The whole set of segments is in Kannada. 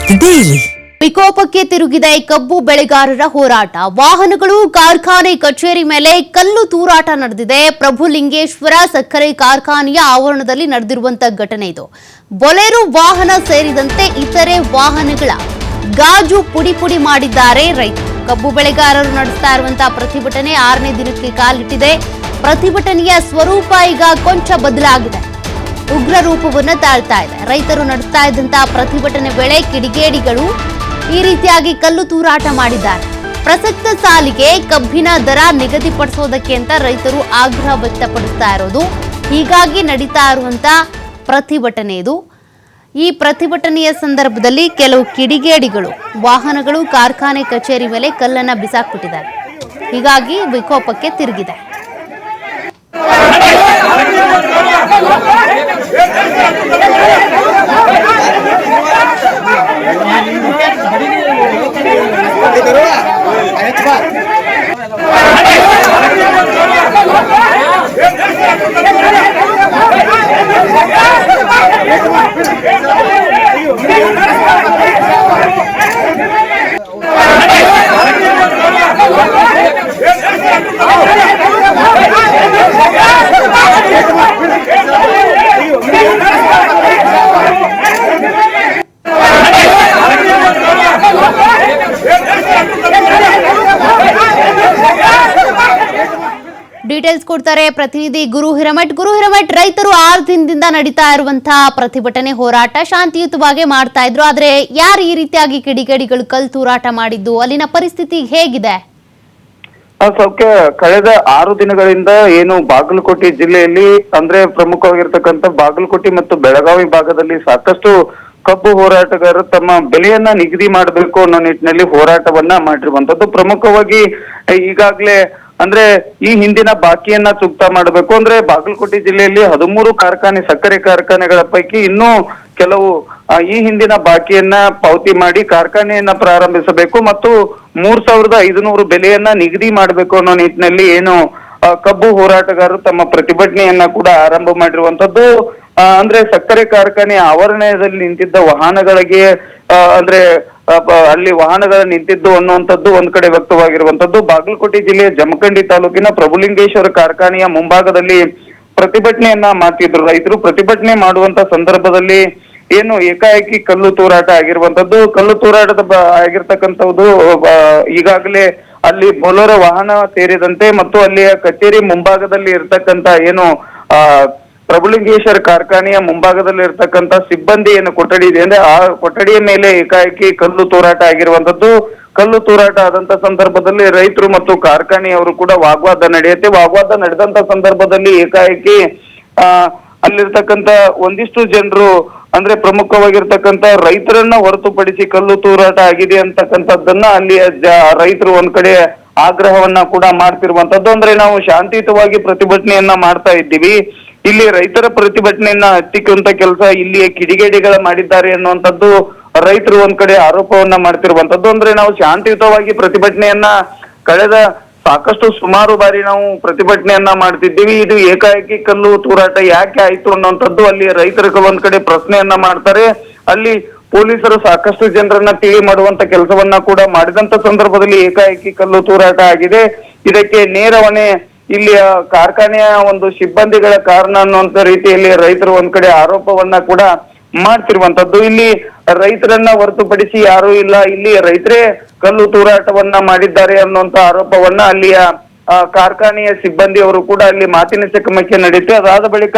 ಡೈಲಿ ವಿಕೋಪಕ್ಕೆ ತಿರುಗಿದೆ ಕಬ್ಬು ಬೆಳೆಗಾರರ ಹೋರಾಟ. ವಾಹನಗಳು ಕಾರ್ಖಾನೆ ಕಚೇರಿ ಮೇಲೆ ಕಲ್ಲು ತೂರಾಟ ನಡೆದಿದೆ. ಪ್ರಭುಲಿಂಗೇಶ್ವರ ಸಕ್ಕರೆ ಕಾರ್ಖಾನೆಯ ಆವರಣದಲ್ಲಿ ನಡೆದಿರುವಂತಹ ಘಟನೆ ಇದು. ಬೊಲೆರೋ ವಾಹನ ಸೇರಿದಂತೆ ಇತರೆ ವಾಹನಗಳ ಗಾಜು ಪುಡಿ ಪುಡಿ ಮಾಡಿದ್ದಾರೆ ರೈತರು. ಕಬ್ಬು ಬೆಳೆಗಾರರು ನಡೆಸ್ತಾ ಇರುವಂತಹ ಪ್ರತಿಭಟನೆ 6ನೇ ದಿನಕ್ಕೆ ಕಾಲಿಟ್ಟಿದೆ. ಪ್ರತಿಭಟನೆಯ ಸ್ವರೂಪ ಈಗ ಕೊಂಚ ಬದಲಾಗಿದೆ, ಉಗ್ರ ರೂಪವನ್ನು ತಾಳ್ತಾ ಇದೆ. ರೈತರು ನಡೆಸ್ತಾ ಇದ್ದಂತಹ ಪ್ರತಿಭಟನೆ ವೇಳೆ ಕಿಡಿಗೇಡಿಗಳು ಈ ರೀತಿಯಾಗಿ ಕಲ್ಲು ತೂರಾಟ ಮಾಡಿದ್ದಾರೆ. ಪ್ರಸಕ್ತ ಸಾಲಿಗೆ ಕಬ್ಬಿನ ದರ ನಿಗದಿಪಡಿಸೋದಕ್ಕೆ ಅಂತ ರೈತರು ಆಗ್ರಹ ವ್ಯಕ್ತಪಡಿಸ್ತಾ ಇರೋದು. ಹೀಗಾಗಿ ನಡೀತಾ ಇರುವಂತಹ ಪ್ರತಿಭಟನೆ ಇದು. ಈ ಪ್ರತಿಭಟನೆಯ ಸಂದರ್ಭದಲ್ಲಿ ಕೆಲವು ಕಿಡಿಗೇಡಿಗಳು ವಾಹನಗಳು ಕಾರ್ಖಾನೆ ಕಚೇರಿ ಮೇಲೆ ಕಲ್ಲನ್ನ ಬಿಸಾಕ್ಬಿಟ್ಟಿದ್ದಾರೆ. ಹೀಗಾಗಿ ವಿಕೋಪಕ್ಕೆ ತಿರುಗಿದೆ. ಡೀಟೇಲ್ಸ್ ಕೊಡ್ತಾರೆ ಪ್ರತಿನಿಧಿ ಗುರು ಹಿರಮಠ್. ರೈತರು 6 ದಿನದಿಂದ ನಡೀತಾ ಇರುವಂತಹ ಪ್ರತಿಭಟನೆ ಹೋರಾಟ ಶಾಂತಿಯುತವಾಗಿ ಮಾಡ್ತಾ ಇದ್ರು. ಆದ್ರೆ ಯಾರು ಈ ರೀತಿಯಾಗಿ ಕಿಡಿಗೇಡಿಗಳು ಕಲ್ಲು ತೂರಾಟ ಮಾಡಿದ್ದು, ಅಲ್ಲಿನ ಪರಿಸ್ಥಿತಿ ಹೇಗಿದೆ? ಸೌಖ್ಯ, ಕಳೆದ 6 ದಿನಗಳಿಂದ ಏನು ಬಾಗಲಕೋಟೆ ಜಿಲ್ಲೆಯಲ್ಲಿ ಅಂದ್ರೆ ಪ್ರಮುಖವಾಗಿರ್ತಕ್ಕಂಥ ಬಾಗಲಕೋಟೆ ಮತ್ತು ಬೆಳಗಾವಿ ಭಾಗದಲ್ಲಿ ಸಾಕಷ್ಟು ಕಬ್ಬು ಹೋರಾಟಗಾರರು ತಮ್ಮ ಬೆಲೆಯನ್ನ ನಿಗದಿ ಮಾಡಬೇಕು ಅನ್ನೋ ನಿಟ್ಟಿನಲ್ಲಿ ಹೋರಾಟವನ್ನ ಮಾಡಿರುವಂತದ್ದು. ಪ್ರಮುಖವಾಗಿ ಈಗಾಗಲೇ ಅಂದ್ರೆ ಈ ಹಿಂದಿನ ಬಾಕಿಯನ್ನ ಚುಕ್ತಾ ಮಾಡಬೇಕು ಅಂದ್ರೆ ಬಾಗಲಕೋಟೆ ಜಿಲ್ಲೆಯಲ್ಲಿ 13 ಕಾರ್ಖಾನೆ ಸಕ್ಕರೆ ಕಾರ್ಖಾನೆಗಳ ಪೈಕಿ ಇನ್ನೂ ಕೆಲವು ಈ ಹಿಂದಿನ ಬಾಕಿಯನ್ನ ಪಾವತಿ ಮಾಡಿ ಕಾರ್ಖಾನೆಯನ್ನ ಪ್ರಾರಂಭಿಸಬೇಕು ಮತ್ತು 3,500 ಬೆಲೆಯನ್ನ ನಿಗದಿ ಮಾಡಬೇಕು ಅನ್ನೋ ನಿಟ್ಟಿನಲ್ಲಿ ಏನು ಕಬ್ಬು ಹೋರಾಟಗಾರರು ತಮ್ಮ ಪ್ರತಿಭಟನೆಯನ್ನ ಕೂಡ ಆರಂಭ ಮಾಡಿರುವಂತದ್ದು. ಅಂದ್ರೆ ಸಕ್ಕರೆ ಕಾರ್ಖಾನೆ ಆವರಣದಲ್ಲಿ ನಿಂತಿದ್ದ ವಾಹನಗಳಿಗೆ ಅಂದ್ರೆ ಅಲ್ಲಿ ವಾಹನಗಳ ನಿಂತಿದ್ದು ಅನ್ನುವಂಥದ್ದು ಒಂದ್ ಕಡೆ ವ್ಯಕ್ತವಾಗಿರುವಂತದ್ದು. ಬಾಗಲಕೋಟೆ ಜಿಲ್ಲೆಯ ಜಮಖಂಡಿ ತಾಲೂಕಿನ ಪ್ರಭುಲಿಂಗೇಶ್ವರ ಕಾರ್ಖಾನೆಯ ಮುಂಭಾಗದಲ್ಲಿ ಪ್ರತಿಭಟನೆಯನ್ನ ಮಾಡ್ತಿದ್ರು ರೈತರು. ಪ್ರತಿಭಟನೆ ಮಾಡುವಂತ ಸಂದರ್ಭದಲ್ಲಿ ಏನು ಏಕಾಏಕಿ ಕಲ್ಲು ತೂರಾಟ ಆಗಿರುವಂತದ್ದು. ಕಲ್ಲು ತೂರಾಟದ ಆಗಿರ್ತಕ್ಕಂಥದ್ದು ಈಗಾಗಲೇ ಅಲ್ಲಿ ಬೊಲೆರೋ ವಾಹನ ಸೇರಿದಂತೆ ಮತ್ತು ಅಲ್ಲಿಯ ಕಚೇರಿ ಮುಂಭಾಗದಲ್ಲಿ ಇರ್ತಕ್ಕಂಥ ಏನು ಪ್ರಭುಲಿಂಗೇಶ್ವರ ಕಾರ್ಖಾನೆಯ ಮುಂಭಾಗದಲ್ಲಿ ಇರ್ತಕ್ಕಂಥ ಸಿಬ್ಬಂದಿ ಏನು ಕೊಠಡಿ ಇದೆ ಅಂದ್ರೆ ಆ ಕೊಠಡಿಯ ಮೇಲೆ ಏಕಾಏಕಿ ಕಲ್ಲು ತೂರಾಟ ಆಗಿರುವಂತದ್ದು. ಕಲ್ಲು ತೂರಾಟ ಆದಂತ ಸಂದರ್ಭದಲ್ಲಿ ರೈತರು ಮತ್ತು ಕಾರ್ಖಾನೆಯವರು ಕೂಡ ವಾಗ್ವಾದ ನಡೆಯುತ್ತೆ. ವಾಗ್ವಾದ ನಡೆದಂತ ಸಂದರ್ಭದಲ್ಲಿ ಏಕಾಏಕಿ ಅಲ್ಲಿರ್ತಕ್ಕಂಥ ಒಂದಿಷ್ಟು ಜನರು ಅಂದ್ರೆ ಪ್ರಮುಖವಾಗಿರ್ತಕ್ಕಂಥ ರೈತರನ್ನ ಹೊರತುಪಡಿಸಿ ಕಲ್ಲು ತೂರಾಟ ಆಗಿದೆ ಅಂತಕ್ಕಂಥದ್ದನ್ನ ಅಲ್ಲಿ ರೈತರು ಒಂದ್ ಕಡೆ ಆಗ್ರಹವನ್ನ ಕೂಡ ಮಾಡ್ತಿರುವಂತದ್ದು. ಅಂದ್ರೆ ನಾವು ಶಾಂತಿಯುತವಾಗಿ ಪ್ರತಿಭಟನೆಯನ್ನ ಮಾಡ್ತಾ ಇದ್ದೀವಿ, ಇಲ್ಲಿ ರೈತರ ಪ್ರತಿಭಟನೆಯನ್ನ ಹತ್ತಿಕ್ಕುವಂತ ಕೆಲಸ ಇಲ್ಲಿಯ ಕಿಡಿಗೇಡಿಗಳ ಮಾಡಿದ್ದಾರೆ ಅನ್ನುವಂಥದ್ದು ರೈತರು ಒಂದ್ ಕಡೆ ಆರೋಪವನ್ನ ಮಾಡ್ತಿರುವಂತದ್ದು. ಅಂದ್ರೆ ನಾವು ಶಾಂತಿಯುತವಾಗಿ ಪ್ರತಿಭಟನೆಯನ್ನ ಕಳೆದ ಸಾಕಷ್ಟು ಸುಮಾರು ಬಾರಿ ನಾವು ಪ್ರತಿಭಟನೆಯನ್ನ ಮಾಡ್ತಿದ್ದೀವಿ, ಇದು ಏಕಾಏಕಿ ಕಲ್ಲು ತೂರಾಟ ಯಾಕೆ ಆಯ್ತು ಅನ್ನುವಂಥದ್ದು ಅಲ್ಲಿ ರೈತರಿಗೆ ಒಂದ್ ಕಡೆ ಪ್ರಶ್ನೆಯನ್ನ ಮಾಡ್ತಾರೆ. ಅಲ್ಲಿ ಪೊಲೀಸರು ಸಾಕಷ್ಟು ಜನರನ್ನ ತಿಳಿ ಮಾಡುವಂತ ಕೆಲಸವನ್ನ ಕೂಡ ಮಾಡಿದಂತ ಸಂದರ್ಭದಲ್ಲಿ ಏಕಾಏಕಿ ಕಲ್ಲು ತೂರಾಟ ಆಗಿದೆ. ಇದಕ್ಕೆ ನೇರ ಹೊಣೆ ಇಲ್ಲಿಯ ಕಾರ್ಖಾನೆಯ ಒಂದು ಸಿಬ್ಬಂದಿಗಳ ಕಾರಣ ಅನ್ನುವಂತ ರೀತಿಯಲ್ಲಿ ರೈತರು ಒಂದ್ ಕಡೆ ಆರೋಪವನ್ನ ಕೂಡ ಮಾಡ್ತಿರುವಂತದ್ದು. ಇಲ್ಲಿ ರೈತರನ್ನ ಹೊರತುಪಡಿಸಿ ಯಾರು ಇಲ್ಲ, ಇಲ್ಲಿ ರೈತರೇ ಕಲ್ಲು ತೂರಾಟವನ್ನ ಮಾಡಿದ್ದಾರೆ ಅನ್ನುವಂತ ಆರೋಪವನ್ನ ಅಲ್ಲಿಯ ಕಾರ್ಖಾನೆಯ ಸಿಬ್ಬಂದಿಯವರು ಕೂಡ ಅಲ್ಲಿ ಮಾತಿನ ಚಕಮಕಿ ನಡೆಯುತ್ತೆ. ಅದಾದ ಬಳಿಕ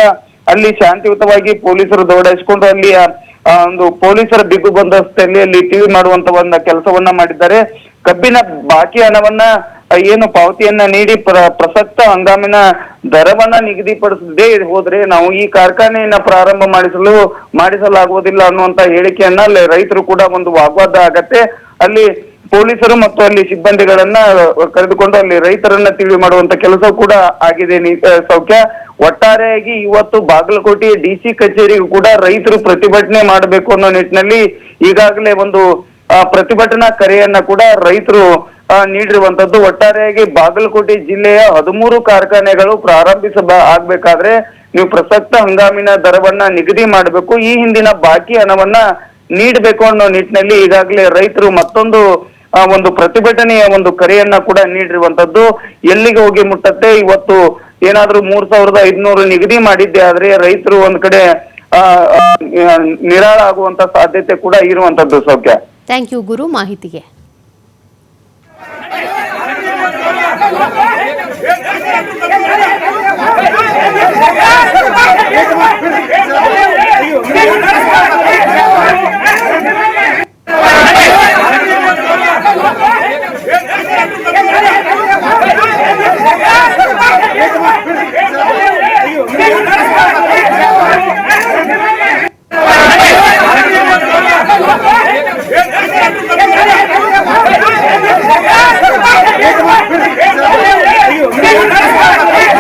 ಅಲ್ಲಿ ಶಾಂತಿಯುತವಾಗಿ ಪೊಲೀಸರು ದೌಡಾಯಿಸಿಕೊಂಡು ಅಲ್ಲಿಯ ಒಂದು ಪೊಲೀಸರ ಬಿಗು ಬಂದೋಬಸ್ತಿನಲ್ಲಿ ಅಲ್ಲಿ ಟಿವಿ ಮಾಡುವಂತ ಒಂದು ಕೆಲಸವನ್ನ ಮಾಡಿದ್ದಾರೆ. ಕಬ್ಬಿನ ಬಾಕಿ ಹಣವನ್ನ ಏನು ಪಾವತಿಯನ್ನ ನೀಡಿ ಪ್ರಸಕ್ತ ಹಂಗಾಮಿನ ದರವನ್ನ ನಿಗದಿಪಡಿಸದೇ ಹೋದ್ರೆ ನಾವು ಈ ಕಾರ್ಖಾನೆಯನ್ನ ಪ್ರಾರಂಭ ಮಾಡಿಸಲಾಗುವುದಿಲ್ಲ ಅನ್ನುವಂತ ಹೇಳಿಕೆಯನ್ನ ಅಲ್ಲಿ ರೈತರು ಕೂಡ ಒಂದು ವಾಗ್ವಾದ ಆಗತ್ತೆ. ಅಲ್ಲಿ ಪೊಲೀಸರು ಮತ್ತು ಅಲ್ಲಿ ಸಿಬ್ಬಂದಿಗಳನ್ನ ಕರೆದುಕೊಂಡು ಅಲ್ಲಿ ರೈತರನ್ನ ತಿಳಿ ಮಾಡುವಂತ ಕೆಲಸ ಕೂಡ ಆಗಿದೆ. ಸೌಖ್ಯ, ಒಟ್ಟಾರೆಯಾಗಿ ಇವತ್ತು ಬಾಗಲಕೋಟೆ DC ಕಚೇರಿಗೂ ಕೂಡ ರೈತರು ಪ್ರತಿಭಟನೆ ಮಾಡಬೇಕು ಅನ್ನೋ ನಿಟ್ಟಿನಲ್ಲಿ ಈಗಾಗಲೇ ಒಂದು ಪ್ರತಿಭಟನಾ ಕರೆಯನ್ನ ಕೂಡ ರೈತರು ನೀಡಿರುವಂತದ್ದು. ಒಟ್ಟಾರೆಯಾಗಿ ಬಾಗಲಕೋಟೆ ಜಿಲ್ಲೆಯ 13 ಕಾರ್ಖಾನೆಗಳು ಆಗ್ಬೇಕಾದ್ರೆ ನೀವು ಪ್ರಸಕ್ತ ಹಂಗಾಮಿನ ದರವನ್ನ ನಿಗದಿ ಮಾಡಬೇಕು, ಈ ಹಿಂದಿನ ಬಾಕಿ ಹಣವನ್ನ ನೀಡಬೇಕು ಅನ್ನೋ ನಿಟ್ಟಿನಲ್ಲಿ ಈಗಾಗಲೇ ರೈತರು ಮತ್ತೊಂದು ಒಂದು ಪ್ರತಿಭಟನೆಯ ಒಂದು ಕರೆಯನ್ನ ಕೂಡ ನೀಡಿರುವಂತದ್ದು. ಎಲ್ಲಿಗೆ ಹೋಗಿ ಮುಟ್ಟತ್ತೆ, ಇವತ್ತು ಏನಾದ್ರೂ 3,500 ನಿಗದಿ ಮಾಡಿದ್ದೆ ಆದ್ರೆ ರೈತರು ಒಂದ್ ಕಡೆ ನಿರಾಳ ಆಗುವಂತ ಸಾಧ್ಯತೆ ಕೂಡ ಇರುವಂತದ್ದು. ಸೌಖ್ಯ, ಥ್ಯಾಂಕ್ ಯು ಗುರು ಮಾಹಿತಿಗೆ.